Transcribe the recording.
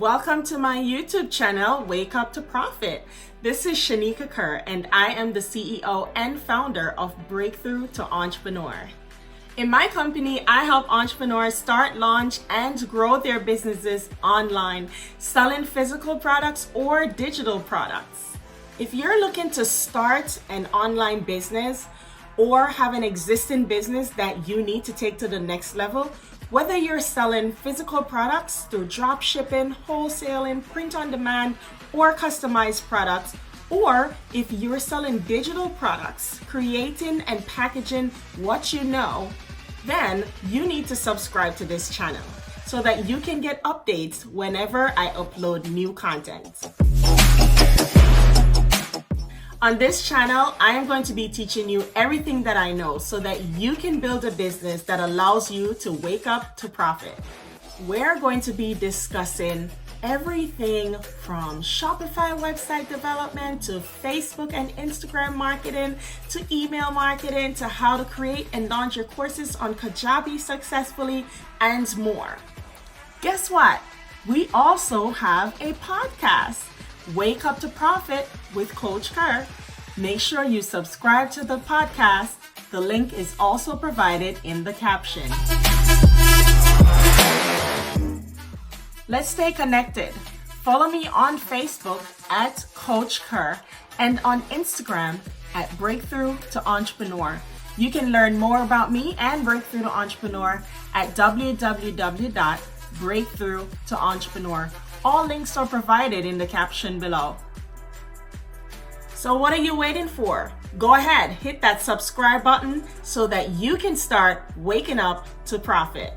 Welcome to my YouTube channel, Wake Up to Profit. This is Kerr, and I am the CEO and founder of Breakthrough to Entrepreneur. In my company, I help entrepreneurs start, launch, and grow their businesses online, selling physical products or digital products. If you're looking to start an online business or have an existing business that you need to take to the next level, whether you're selling physical products through drop shipping, wholesaling, print on demand, or customized products, or if you're selling digital products, creating and packaging what you know, then you need to subscribe to this channel so that you can get updates whenever I upload new content. On this channel, I am going to be teaching you everything that I know so that you can build a business that allows you to wake up to profit. We're going to be discussing everything from Shopify website development to Facebook and Instagram marketing to email marketing to how to create and launch your courses on Kajabi successfully and more. Guess what? We also have a podcast, Wake Up to Profit with Coach Kerr. Make sure you subscribe to the podcast. The link is also provided in the caption. Let's stay connected. Follow me on Facebook at Coach Kerr and on Instagram at Breakthrough to Entrepreneur. You can learn more about me and Breakthrough to Entrepreneur at www.breakthrough-to-entrepreneur. All links are provided in the caption below. So what are you waiting for? Go ahead, hit that subscribe button so that you can start waking up to profit.